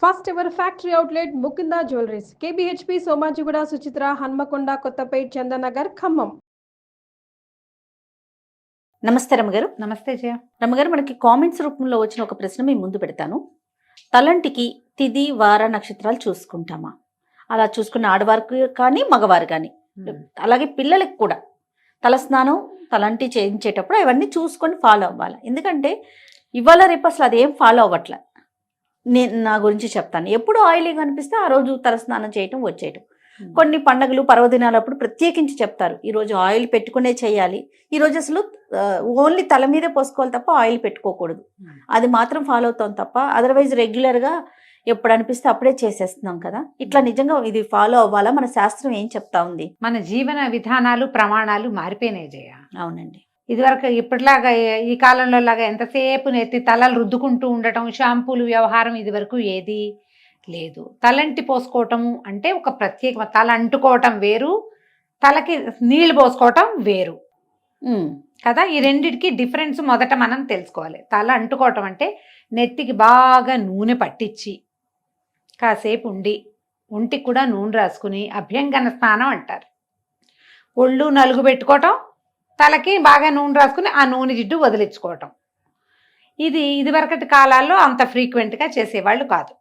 First ever factory outlet Mukunda jewelleries KBHP Somajiguda Suchitra Hanamkonda Kothapet Chandanagar Khammam. నమస్తే రమ్మగారు. నమస్తే జయ. రమ్మగారు, మనకి కామెంట్స్ రూపంలో వచ్చిన ఒక ప్రశ్న మీ ముందు పెడతాను. తలంటికి తిది వార నక్షత్రాలు చూసుకుంటామా? అలా చూసుకున్న ఆడవారికి కానీ మగవారు కానీ, అలాగే పిల్లలకి కూడా తలస్నానం తలంటి చేయించేటప్పుడు అవన్నీ చూసుకొని ఫాలో అవ్వాలి. ఎందుకంటే ఇవాళ రేపు అసలు అదేం ఫాలో అవ్వట్లే. నేను నా గురించి చెప్తాను. ఎప్పుడు ఆయిలీగా అనిపిస్తే ఆ రోజు తలస్నానం చేయటం వచ్చేయటం. కొన్ని పండుగలు పర్వదినాలప్పుడు ప్రత్యేకించి చెప్తారు, ఈరోజు ఆయిల్ పెట్టుకునే చేయాలి, ఈరోజు అసలు ఓన్లీ తల మీదే పోసుకోవాలి తప్ప ఆయిల్ పెట్టుకోకూడదు. అది మాత్రం ఫాలో అవుతాం తప్ప అదర్వైజ్ రెగ్యులర్గా ఎప్పుడు అనిపిస్తే అప్పుడే చేసేస్తున్నాం కదా. ఇట్లా నిజంగా ఇది ఫాలో అవ్వాలా? మన శాస్త్రం ఏం చెప్తా ఉంది? మన జీవన విధానాలు ప్రమాణాలు మారిపోయినాయి జయ. అవునండి. ఇదివరకు ఇప్పటిలాగా ఈ కాలంలో లాగా ఎంతసేపు నెత్తి తలలు రుద్దుకుంటూ ఉండటం, షాంపూలు వ్యవహారం ఇదివరకు ఏది లేదు. తలంటి పోసుకోవటము అంటే ఒక ప్రత్యేక, తల అంటుకోవటం వేరు, తలకి నీళ్లు పోసుకోవటం వేరు కదా. ఈ రెండిటికి డిఫరెన్స్ మొదట మనం తెలుసుకోవాలి. తల అంటుకోవటం అంటే నెత్తికి బాగా నూనె పట్టించి కాసేపు ఉండి ఒంటికి కూడా నూనె రాసుకుని అభ్యంగన స్నానం అంటారు. ఒళ్ళు నలుగు పెట్టుకోవటం, తలకి బాగా నూనె రాసుకుని ఆ నూనె జిడ్డు వదిలించుకోవటం. ఇదివరకటి కాలాల్లో అంత ఫ్రీక్వెంట్గా చేసేవాళ్ళు కాదు.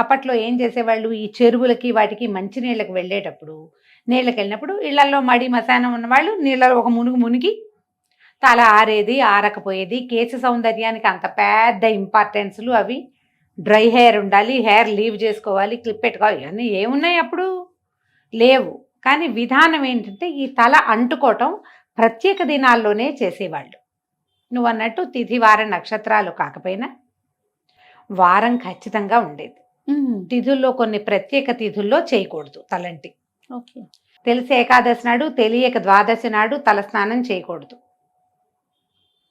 అప్పట్లో ఏం చేసేవాళ్ళు, ఈ చెరువులకి వాటికి మంచినీళ్ళకి వెళ్ళేటప్పుడు, నీళ్ళకి వెళ్ళినప్పుడు ఇళ్లలో మడి మశానం ఉన్నవాళ్ళు నీళ్ళలో ఒక మునిగి తల ఆరేది ఆరకపోయేది. కేశ సౌందర్యానికి అంత పెద్ద ఇంపార్టెన్స్లు అవి. డ్రై హెయిర్ ఉండాలి, హెయిర్ లీవ్ చేసుకోవాలి, క్లిప్ పెట్టుకోవాలి, ఇవన్నీ ఏమున్నాయి అప్పుడు? లేవు. కానీ విధానం ఏంటంటే ఈ తల అంటుకోవటం ప్రత్యేక దినాల్లోనే చేసేవాళ్ళు. నువ్వు అన్నట్టు తిథి వార నక్షత్రాలు కాకపోయినా వారం ఖచ్చితంగా ఉండేది. తిథుల్లో కొన్ని ప్రత్యేక తిథుల్లో చేయకూడదు తలంటి. ఓకే. తెలిసి ఏకాదశి నాడు, తెలియక ద్వాదశి నాడు తలస్నానం చేయకూడదు.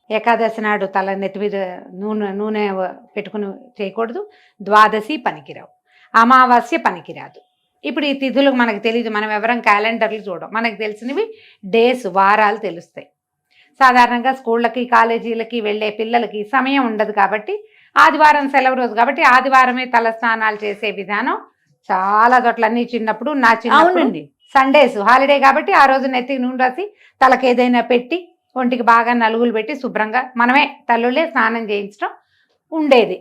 ఏకాదశి నాడు తల నెత్తి మీద నూనె పెట్టుకుని చేయకూడదు. ద్వాదశి పనికిరావు, అమావాస్య పనికిరాదు. ఇప్పుడు ఈ తిథులు మనకు తెలియదు, మనం ఎవరం క్యాలెండర్లు చూడం. మనకు తెలిసినవి డేస్, వారాలు తెలుస్తాయి. సాధారణంగా స్కూళ్ళకి కాలేజీలకి వెళ్ళే పిల్లలకి సమయం ఉండదు కాబట్టి ఆదివారం సెలవు రోజు కాబట్టి ఆదివారమే తల స్నానాలు చేసే విధానం చాలా చోట్లన్నీ. చిన్నప్పుడు నా చిన్నప్పుడు సండేస్ హాలిడే కాబట్టి ఆ రోజు నెత్తికి నూనె రాసి తలకి ఏదైనా పెట్టి ఒంటికి బాగా నలుగులు పెట్టి శుభ్రంగా మనమే తల్లులే స్నానం చేయించడం ఉండేది.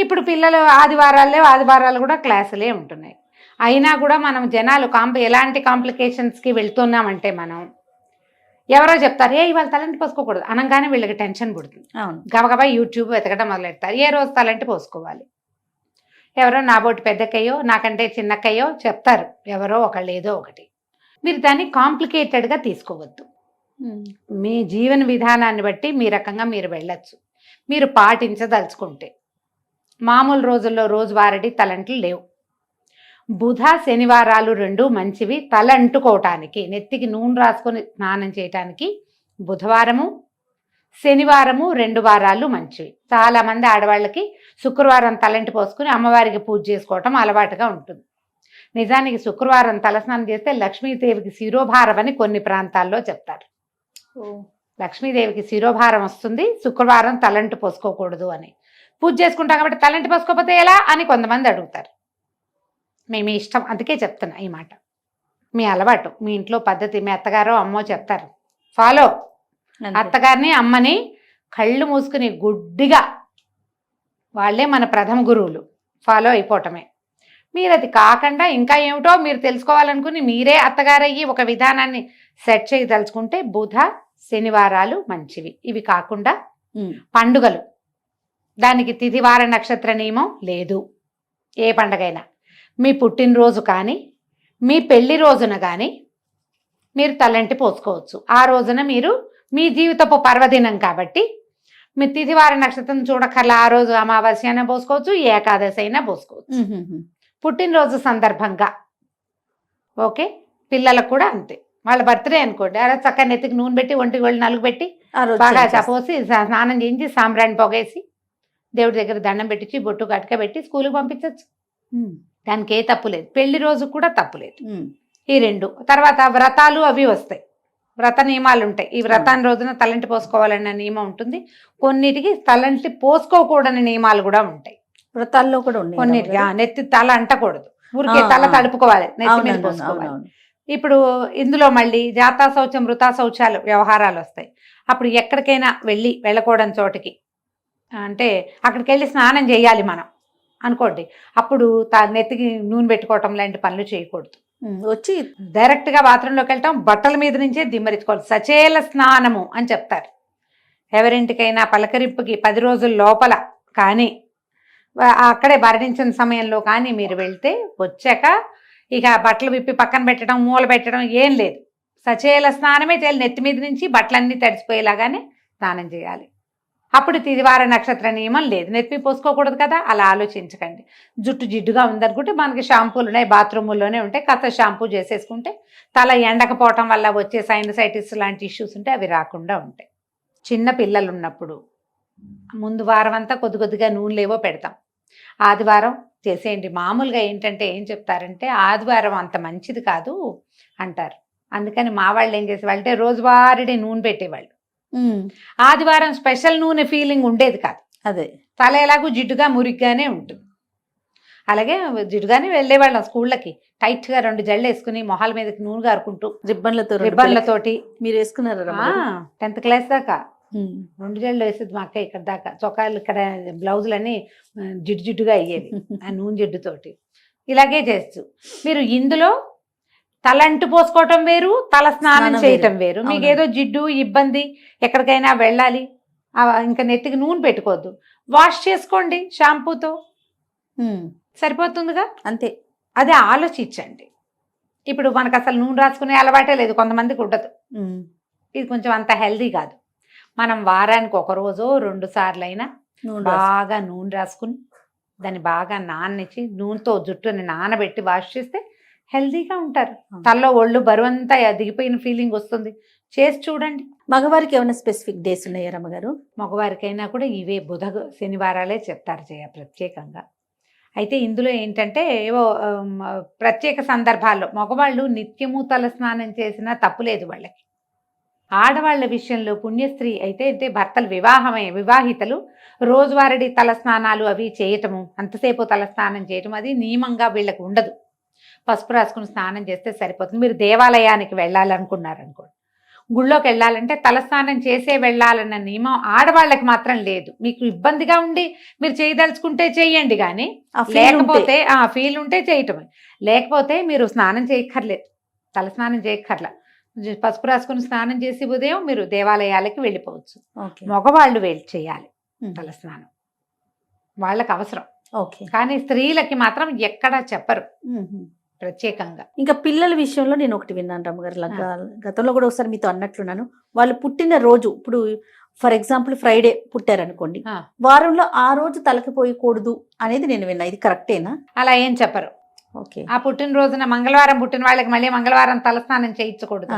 ఇప్పుడు పిల్లలు ఆదివారాలు కూడా క్లాసులే ఉంటున్నాయి. అయినా కూడా మనం జనాలు ఎలాంటి కాంప్లికేషన్స్కి వెళ్తున్నామంటే, మనం ఎవరో చెప్తారు ఇవాళ తలంటి పోసుకోకూడదు అనగానే వీళ్ళకి టెన్షన్ పుడుతుంది. గబగబా యూట్యూబ్ వెతకడం మొదలెడతారు. ఏ రోజు తలంటి పోసుకోవాలి? ఎవరో నాబోటి పెద్దక్కయ్యో నాకంటే చిన్నక్కయ్యో చెప్తారు, ఎవరో ఒకళ్ళు ఏదో ఒకటి. మీరు దాన్ని కాంప్లికేటెడ్గా తీసుకోవద్దు. మీ జీవన విధానాన్ని బట్టి మీ రకంగా మీరు వెళ్ళచ్చు, మీరు పాటించదలుచుకుంటే. మామూలు రోజుల్లో రోజువారీ తలంట్లు లేవు. బుధ శనివారాలు రెండు మంచివి తల అంటుకోవటానికి, నెత్తికి నూనె రాసుకొని స్నానం చేయటానికి. బుధవారము శనివారము 2 వారాలు మంచివి. చాలామంది ఆడవాళ్ళకి శుక్రవారం తలంటి పోసుకుని అమ్మవారికి పూజ చేసుకోవటం అలవాటుగా ఉంటుంది. నిజానికి శుక్రవారం తలస్నానం చేస్తే లక్ష్మీదేవికి శిరోభారం అని కొన్ని ప్రాంతాల్లో చెప్తారు. లక్ష్మీదేవికి శిరోభారం వస్తుంది, శుక్రవారం తలంటి పోసుకోకూడదు అని. పూజ చేసుకుంటాం కాబట్టి తలంటి పోసుకోకపోతే ఎలా అని కొంతమంది అడుగుతారు. మీ ఇష్టం, అందుకే చెప్తున్నా ఈ మాట. మీ అలవాటు, మీ ఇంట్లో పద్ధతి, మీ అత్తగారో అమ్మో చెప్తారు, ఫాలో. అత్తగారిని అమ్మని కళ్ళు మూసుకుని గుడ్డిగా, వాళ్ళే మన ప్రథమ గురువులు, ఫాలో అయిపోవటమే. మీరు అది కాకుండా ఇంకా ఏమిటో మీరు తెలుసుకోవాలనుకుని మీరే అత్తగారయ్యి ఒక విధానాన్ని సెట్ చేయదలుచుకుంటే బుధ శనివారాలు మంచివి. ఇవి కాకుండా పండుగలు, దానికి తిథివార నక్షత్ర నియమం లేదు. ఏ పండగైనా మీ పుట్టినరోజు కానీ మీ పెళ్లి రోజున కానీ మీరు తలంటి పోసుకోవచ్చు. ఆ రోజున మీరు మీ జీవితపు పర్వదినం కాబట్టి మీ తిథివార నక్షత్రం చూడకల్లా ఆ రోజు అమావాస్య అయినా పోసుకోవచ్చు, ఏకాదశి అయినా పోసుకోవచ్చు. పుట్టినరోజు సందర్భంగా ఓకే. పిల్లలకు కూడా అంతే, వాళ్ళ బర్త్డే అనుకోండి, అలా చక్కగా నెత్తికి నూనె పెట్టి ఒంటికి వెళ్ళి నలుగు పెట్టి బాగా పోసి స్నానం చేయించి సాంబ్రాణి పొగేసి దేవుడి దగ్గర దండం పెట్టించి బొట్టు గట్క పెట్టి స్కూల్కి పంపించవచ్చు. దానికి ఏ తప్పు లేదు. పెళ్లి రోజు కూడా తప్పు లేదు. ఈ 2 తర్వాత వ్రతాలు అవి వస్తాయి, వ్రత నియమాలు ఉంటాయి. ఈ వ్రతాన్ని రోజున తలంటి పోసుకోవాలన్న నియమం ఉంటుంది. కొన్నిటికి తలంటి పోసుకోకూడని నియమాలు కూడా ఉంటాయి. వ్రతాల్లో కూడా ఉన్నాయి కొన్నిటికి నెత్తి తల అంటకూడదు, ఊరికే తల తడుపుకోవాలి, నెత్తి మీద పోసుకోవాలి. ఇప్పుడు ఇందులో మళ్ళీ జాతా శౌచం వృతా శౌచాలు వ్యవహారాలు వస్తాయి. అప్పుడు ఎక్కడికైనా వెళ్ళకూడని చోటికి, అంటే అక్కడికి వెళ్ళి స్నానం చేయాలి మనం అనుకోండి, అప్పుడు నెత్తికి నూనె పెట్టుకోవటం లాంటి పనులు చేయకూడదు. వచ్చి డైరెక్ట్గా బాత్రూంలోకి వెళ్ళటం, బట్టల మీద నుంచే దిమ్మరించుకోవాలి. సచేల స్నానము అని చెప్తారు. ఎవరింటికైనా పలకరింపుకి 10 రోజుల లోపల కానీ అక్కడే భరణించిన సమయంలో కానీ మీరు వెళ్తే వచ్చాక ఇక బట్టలు విప్పి పక్కన పెట్టడం, మూల పెట్టడం ఏం లేదు. సచేల స్నానమే చేయాలి. నెత్తి మీద నుంచి బట్టలన్నీ తడిసిపోయేలాగానే స్నానం చేయాలి. అప్పుడు తిదివార నక్షత్ర నియమం లేదు, నెత్తి పోసుకోకూడదు కదా, అలా ఆలోచించకండి. జుట్టు జిడ్డుగా ఉందనుకుంటే మనకి షాంపూలు ఉన్నాయి, బాత్రూముల్లోనే ఉంటాయి, కాస్త షాంపూ చేసేసుకుంటే తల ఎండకపోవటం వల్ల వచ్చే సైనసైటిస్ లాంటి ఇష్యూస్ ఉంటే అవి రాకుండా ఉంటాయి. చిన్న పిల్లలు ఉన్నప్పుడు ముందు వారం అంతా కొద్దిగా నూనెలేవో పెడతాం, ఆదివారం చేసేయండి. మామూలుగా ఏంటంటే ఏం చెప్తారంటే ఆదివారం అంత మంచిది కాదు అంటారు. అందుకని మా వాళ్ళు ఏం చేసేవాళ్ళు అంటే రోజువారీ నూనె పెట్టేవాళ్ళు. ఆదివారం స్పెషల్ నూనె ఫీలింగ్ ఉండేది కాదు. అదే తల ఎలాగూ జిడ్డుగా మురిగ్గానే ఉంటుంది. అలాగే జిడ్డుగానే వెళ్ళేవాళ్ళం స్కూళ్ళకి, టైట్గా 2 జళ్ళు వేసుకుని మొహాల మీదకి నూనె గారుకుంటూ రిబ్బన్లతోటి. మీరు వేసుకున్నారా 10th క్లాస్ దాకా 2 జళ్ళు వేసేది మా అక్క. ఇక్కడ దాకా చొక్కాలు, ఇక్కడ బ్లౌజులన్నీ జిడ్డుగా అయ్యేవి ఆ నూనె జిడ్డుతోటి. ఇలాగే చేస్తూ మీరు ఇందులో తలంటు పోసుకోవటం వేరు, తల స్నానం చేయటం వేరు. మీకు ఏదో జిడ్డు ఇబ్బంది, ఎక్కడికైనా వెళ్ళాలి, ఇంకా నెత్తికి నూనె పెట్టుకోవద్దు, వాష్ చేసుకోండి షాంపూతో, సరిపోతుందిగా. అంతే. అదే ఆలోచించండి. ఇప్పుడు మనకు అసలు నూనె రాసుకునే అలవాటే లేదు, కొంతమందికి ఉండదు. ఇది కొంచెం అంత హెల్దీ కాదు. మనం వారానికి 1 రోజో 2 సార్లు అయినా బాగా నూనె రాసుకుని దాన్ని బాగా నాననిచ్చి నూనెతో జుట్టుని నానబెట్టి వాష్ చేస్తే హెల్దీగా ఉంటారు. తలలో ఒళ్ళు బరువంతా దిగిపోయిన ఫీలింగ్ వస్తుంది. చేసి చూడండి. మగవారికి ఏమైనా స్పెసిఫిక్ డేస్ ఉన్నాయా రమ్మగారు? మగవారికైనా కూడా ఇవే శనివారాలే చెప్తారు ప్రత్యేకంగా. అయితే ఇందులో ఏంటంటే ఏవో ప్రత్యేక సందర్భాల్లో మగవాళ్ళు నిత్యము తల స్నానం చేసినా తప్పులేదు వాళ్ళకి. ఆడవాళ్ల విషయంలో పుణ్యస్త్రీ అయితే భర్తలు వివాహితలు రోజువారీ తల స్నానాలు అవి చేయటము, అంతసేపు తల స్నానం చేయటం అది నియమంగా వీళ్ళకి ఉండదు. పసుపు రాసుకుని స్నానం చేస్తే సరిపోతుంది. మీరు దేవాలయానికి వెళ్ళాలనుకున్నారనుకోండి, గుళ్ళోకి వెళ్ళాలంటే తలస్నానం చేసే వెళ్ళాలన్న నియమం ఆడవాళ్ళకి మాత్రం లేదు. మీకు ఇబ్బందిగా ఉండి మీరు చేయదలుచుకుంటే చెయ్యండి, కానీ లేకపోతే ఫీల్ ఉంటే చేయటమే. లేకపోతే మీరు స్నానం చేయక్కర్లేదు, తలస్నానం చేయక్కర్లా, పసుపు రాసుకుని స్నానం చేసి ఉదయం మీరు దేవాలయాలకి వెళ్ళిపోవచ్చు. మగవాళ్ళు చేయాలి తలస్నానం, వాళ్ళకి అవసరం. కానీ స్త్రీలకి మాత్రం ఎక్కడా చెప్పరు ప్రత్యేకంగా. ఇంకా పిల్లల విషయంలో నేను ఒకటి విన్నాను రమ్మగారు, గతంలో కూడా ఒకసారి మీతో అన్నట్లున్నాను. వాళ్ళు పుట్టిన రోజు, ఇప్పుడు ఫర్ ఎగ్జాంపుల్ ఫ్రైడే పుట్టారనుకోండి, వారంలో ఆ రోజు తలకి పోయకూడదు అనేది నేను విన్నా. ఇది కరెక్టేనా? అలా ఏం చెప్పరు. ఆ పుట్టినరోజున మంగళవారం పుట్టిన వాళ్ళకి మళ్ళీ మంగళవారం తలస్నానం చేయించకూడదు.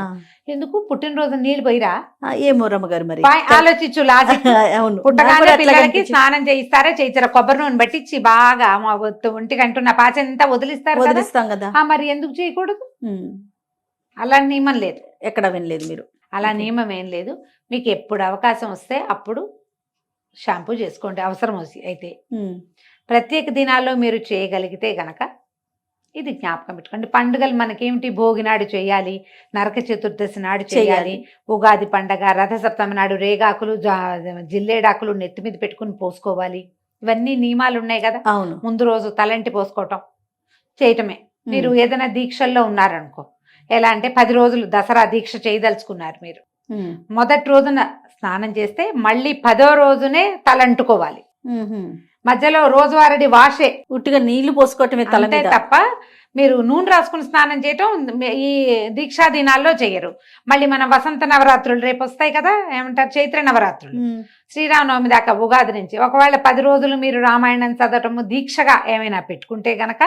ఎందుకు? పుట్టినరోజు నీళ్ళు పోయిరా? ఏమో రమ్మగారు, మరి ఆలోచించు లాజిక్. పుట్టగానే పిల్లలకి స్నానం చేయిస్తారా చేయించారా? కొబ్బరి నూనె పట్టించి బాగా ఒంటికి అంటున్న పాచంతా వదిలిస్తారు కదా, మరి ఎందుకు చేయకూడదు? అలా నియమం లేదు, ఎక్కడ వినలేదు మీరు. అలా నియమం ఏం లేదు. మీకు ఎప్పుడు అవకాశం వస్తే అప్పుడు షాంపూ చేసుకోండి అవసరం అయితే. ప్రత్యేక దినాల్లో మీరు చేయగలిగితే గనక ఇది జ్ఞాపకం పెట్టుకోండి. పండుగలు మనకేమిటి? భోగి నాడు చేయాలి, నరక చతుర్దశి నాడు చేయాలి, ఉగాది పండగ, రథసప్తమి నాడు రేగాకులు జిల్లేడాకులు నెత్తి మీద పెట్టుకుని పోసుకోవాలి. ఇవన్నీ నియమాలు ఉన్నాయి కదా. ముందు రోజు తలంటి పోసుకోవటం చేయటమే. మీరు ఏదైనా దీక్షల్లో ఉన్నారనుకో, ఎలా అంటే 10 రోజులు దసరా దీక్ష చేయదలుచుకున్నారు మీరు, మొదటి రోజున స్నానం చేస్తే మళ్ళీ 10వ రోజునే తలంటుకోవాలి. మధ్యలో రోజువారీ వాషే, ఉట్టిగా నీళ్లు పోసుకోవటమే తలంటే తప్ప మీరు నూనె రాసుకుని స్నానం చేయటం ఈ దీక్షా దినాల్లో చెయ్యరు. మళ్ళీ మన వసంత నవరాత్రులు రేపు వస్తాయి కదా, ఏమంటారు, చైత్ర నవరాత్రులు, శ్రీరామనవమి దాకా ఉగాది నుంచి. ఒకవేళ 10 రోజులు మీరు రామాయణం చదవటము దీక్షగా ఏమైనా పెట్టుకుంటే గనక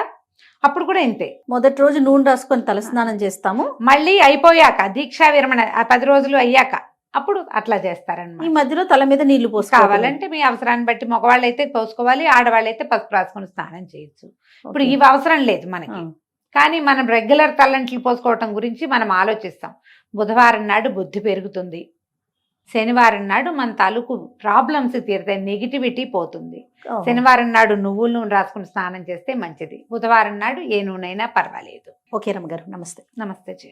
అప్పుడు కూడా ఇంతే. మొదటి రోజు నూనె రాసుకొని తలస్నానం చేస్తాము, మళ్ళీ అయిపోయాక దీక్షా విరమణ 10 రోజులు అయ్యాక అప్పుడు అట్లా చేస్తారన్నమాట. ఈ మధ్యలో తల మీద నీళ్లు కావాలంటే మీ అవసరాన్ని బట్టి మగవాళ్ళు అయితే పోసుకోవాలి, ఆడవాళ్ళు అయితే పసుపు రాసుకొని స్నానం చేయొచ్చు. ఇప్పుడు ఇవి అవసరం లేదు మనకి, కానీ మనం రెగ్యులర్ తలంట్లు పోసుకోవటం గురించి మనం ఆలోచిస్తాం. బుధవారం నాడు బుద్ధి పెరుగుతుంది, శనివారం నాడు మన తాలూకు ప్రాబ్లమ్స్ తీరుతాయి, నెగిటివిటీ పోతుంది. ఓహో. శనివారం నాడు నువ్వుల నూనె రాసుకుని స్నానం చేస్తే మంచిది. బుధవారం నాడు ఏ నూనె అయినా పర్వాలేదు. ఓకే రమ్మగారు, నమస్తే. నమస్తే జీ.